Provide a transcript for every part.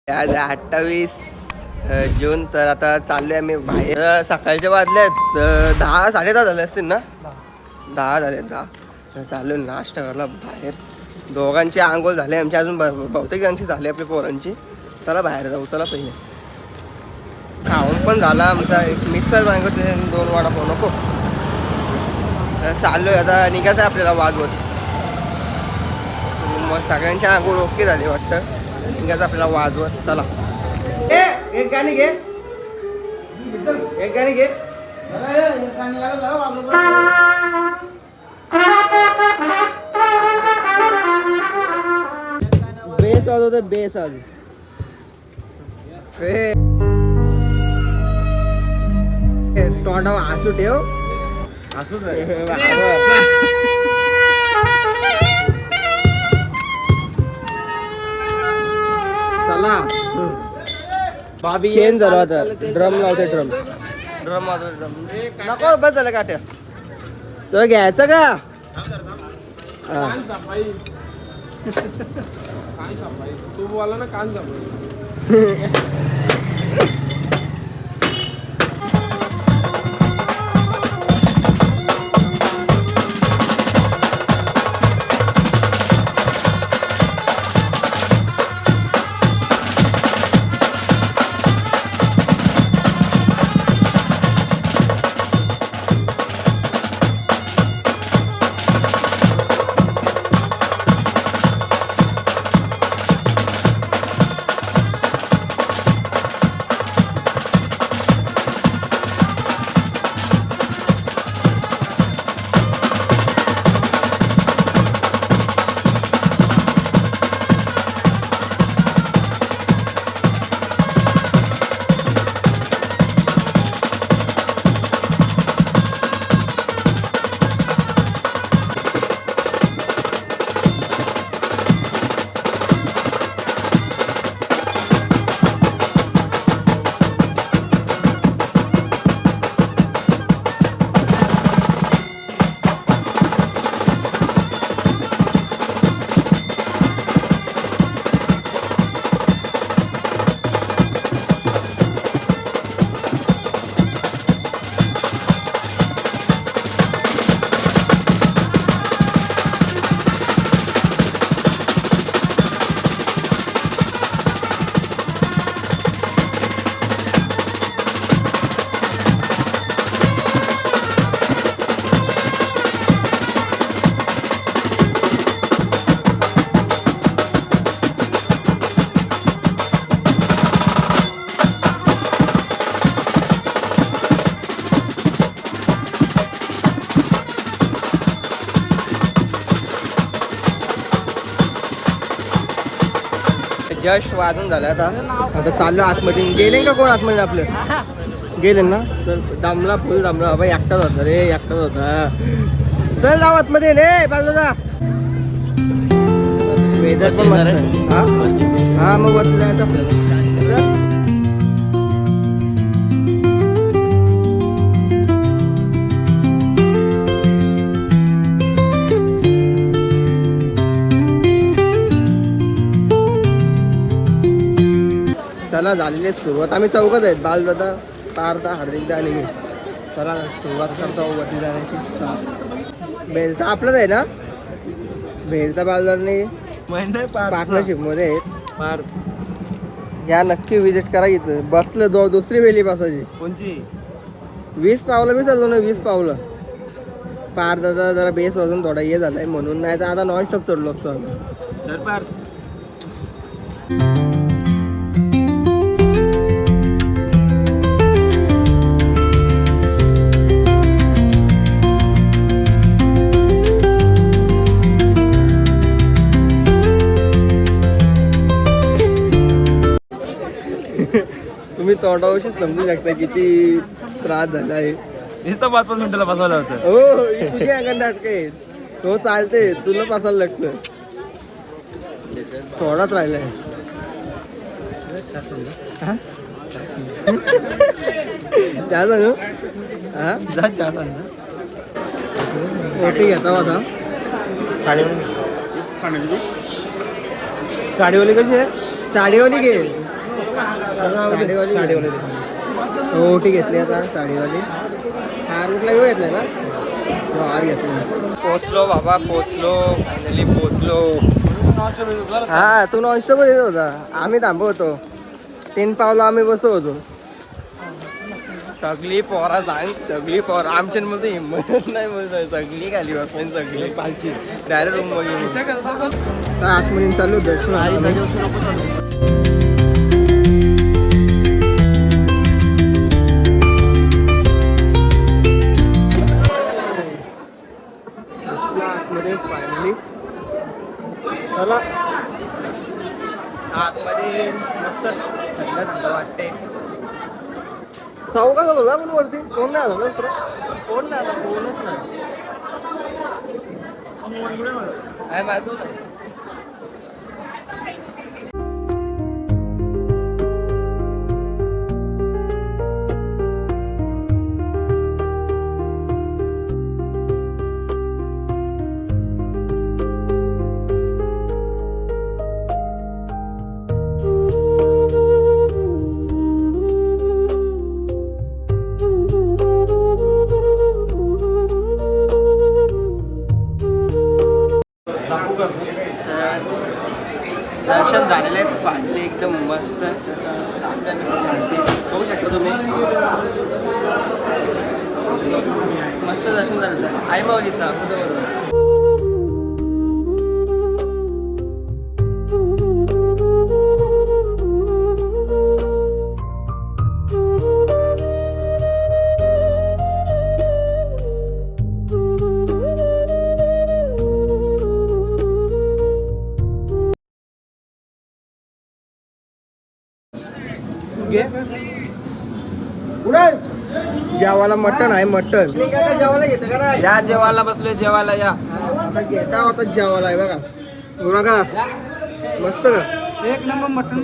आज 28 जून. तर आता चाललोय आम्ही बाहेर. सकाळच्या वाजल्यात 10 10:30 झाले असतील ना. 10 झाले 10. चाललो नाश्ता करायला बाहेर. दोघांची आंघोळ झाले आमची, अजून बहुतेक जणांची झाली आपल्या पोरांची. चला बाहेर जाऊ, चला पहिले. खाऊन पण झाला आमचा. एक मिक्सर मागवते, 2 वडापाव नको. चाललोय आता, निघायचं आपल्याला वाजवत. मग सगळ्यांची आंघोळ ओके झाली वाटतं. निघायचं आपल्याला वाजवत. चला एक गाणी घे, एक गाणी घे. बेस वाजवते, बेस आज. तोंडावर हसू ठेव. हसूच चला बाबी चेंज झाला आता. ड्रम लावते, ड्रम वाजवते, ड्रम नको. बस झालं काट्या. चल घ्यायचं का. तू बोला ना कान साफाई. जस्ट वाजून झालं. आता चाललो आतमध्ये. गेले का कोण आतमध्ये आपलं. गेले ना. तर दामला फुल दामला. बाबा एकटाच होता रे, एकटाच होता. चल जाऊ आतमध्ये रे बाजूला. वेदर पण मस्त. हा मग वरती जायचं आपल्याला. चला झालेली सुरुवात. आम्ही चौघच आहेत. बालदादा, पारदा, हार्दिकदा आणि मी. चला सुरुवात करतो वरती जाण्याची. चला बेलचा आपलाच आहे ना. बेलचा बालदादाने पार्टनरशिपमध्ये आहेत. या नक्की विजिट करा. इथं बसलं दुसरी वेली बसायची. कोणची 20 पावलं बी चाललो ना. 20 पावलं. पारदादा जरा बेस वाजून थोडा हे झालाय म्हणून, नाही तर आता नॉनस्टॉप चढलो असतो आम्ही. तुम्ही तोंडावरशी समजू शकता किती त्रास झाला आहे. नुसतं 5-5 मिनिटाला बसवलं होतं. हो तुझी अंगण नाटक आहे. तो चालते, तुला बसायला लागतं. थोडाच राहिलाय. चहा सांगू. हा जा चहा सांग. ओटी घेता आता. साडीवाली कशी आहे? साडीवाली घे. साडीवाली ओटी घेतली आता साडीवाली. हार कुठला घेऊ घेतलाय ना, हार घेतला. पोचलो बाबा, पोचलो फायनली पोचलो. हा तू नॉनस्टॉप येत होता, आम्ही थांबव होतो. 3 पावलं आम्ही बसव होतो. सगळी पोरा सांग, सगळी पोरा आमच्यामध्ये हिंमत नाही बोलतोय. सगळी खाली बसली, सगळी पालखी डायरेक्ट रूम मध्ये. आतमध्ये चालू दर्शन. चला आतमध्ये मस्त थंड थंड वाटते. चौका बोला पण वरती कोण नाही आलं दुसरं, कोण नाही आता, कोणच नाही. माझं दर्शन झालेलं आहे फाटले एकदम मस्त. बघू शकता तुम्ही, मस्त दर्शन झालं. आई माऊलीचा बरोबर. जेवायला मटण आहे, मटण जेवायला घेतं का ना. या जेवायला बसलोय, जेवायला या. आता घेता आता जेवायला आहे बघा. गुरा का मस्त का, एक नंबर मटण.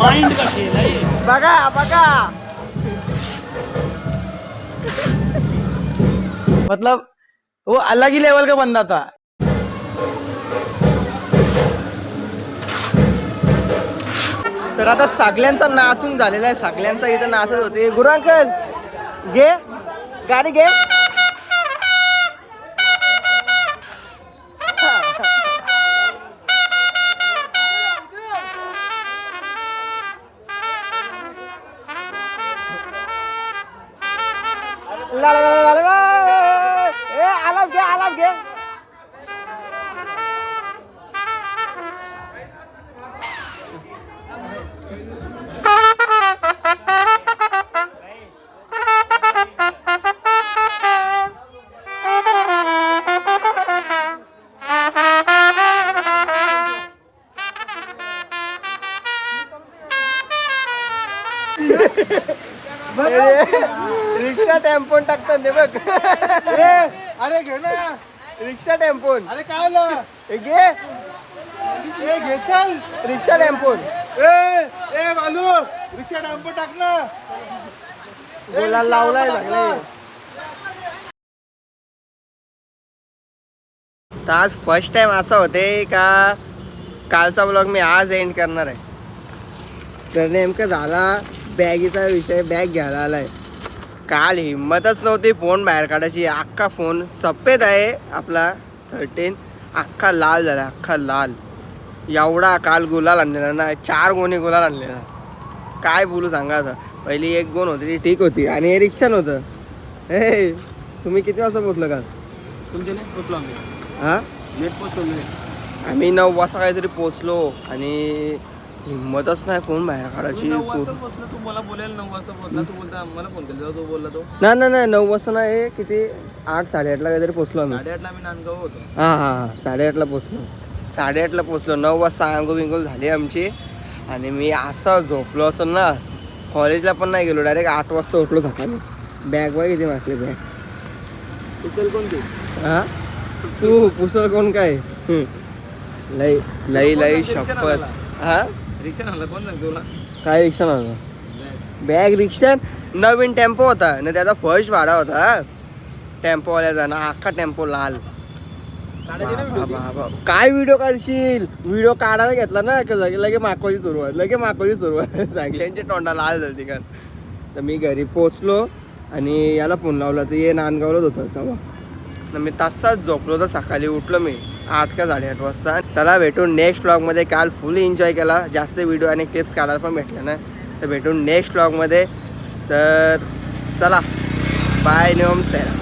माइंड का खेल है ये. बघा बघा, मतलब वो अलग ही लेवल का बंदा था. तर आता सगळ्यांचा नाचून झालेला आहे. सगळ्यांचा इथं नाचत होते. गुरांकल घे गाडी घे. आलाप घे, आलाप घे. रिक्षा टेम्पोन टाकतात ते बघ. अरे घे ना, रिक्षा टेम्पोन. अरे काय आलं, घे घे चल. रिक्षा टेम्पोन. ए बालू, रिक्षा टेम्पो टाक ना. बोलायला लावलाय सगळे. तर आज फर्स्ट टाइम असं होते का कालचा ब्लॉग मी आज एंड करणार आहे. तर नेमकं झाला बॅगीचा विषय. बॅग घ्यायला आलाय. काल हिंमतच नव्हती फोन बाहेर काढायची. अख्खा फोन सफेद आहे आपला 13, अख्खा लाल झाला, अख्खा लाल. एवढा काल गुलाल आणलेला ना, 4 गोणी गुलाल आणलेला. काय बोलू सांगा आता. पहिली 1 गोण होती ती ठीक होती, आणि हे रिक्षा नव्हतं. हे तुम्ही किती वाजता पोचलं काल? तुमचे नाही पोचलो आम्ही. हां लेट पोचलो मी. आम्ही 9 वाजता काहीतरी पोचलो आणि हिंमतच नाही फोन बाहेर काढायची. तू मला बोलायला 9 वाजता पोहोचला, तू बोलता मला फोन केला तो बोलला तो नाही 9 वाजता नाही, किती 8-8:30ला काहीतरी पोचलो आम्ही. 8:30ला आम्ही नांदगाव होतो. हां 8:30ला पोचलो. 8:30ला पोचलो. 9 वाजता आंघोळ बिंगोळ झाली आमची आणि मी असं झोपलो असेल ना, कॉलेजला पण नाही गेलो, डायरेक्ट 8 वाजता उठलो सकाळी. बॅग बघ किती वाटली बॅग. कुशल कोण तू? हां तू पुसल कोण काय? लई लई लई शपथ. हां रिक्षा आणला कोण सांगतो तुला? काय रिक्षा नव्हता, बॅग रिक्षा. नवीन टेम्पो होता ना, त्याचा फर्स्ट भाडा होता टेम्पोवाल्याचा ना, अख्खा टेम्पो लाल. काय व्हिडिओ काढशील, व्हिडिओ काढायला घेतला ना लगे मागवायची सुरुवात सगळ्यांच्या तोंडा लाल झाली का. तर मी घरी पोचलो आणि याला फोन लावला तर ये नांदगावलाच होतं तेव्हा. मी तासात झोपलो तर सकाळी उठलो मी 8 का 8:30 वाजता. चला भेटून नेक्स्ट ब्लॉगमध्ये. काल फुल एन्जॉय केला, जास्त व्हिडिओ आणि क्लिप्स काढायला पण भेटले ना. तर भेटून नेक्स्ट ब्लॉगमध्ये. तर चला बाय, नियम सेरा.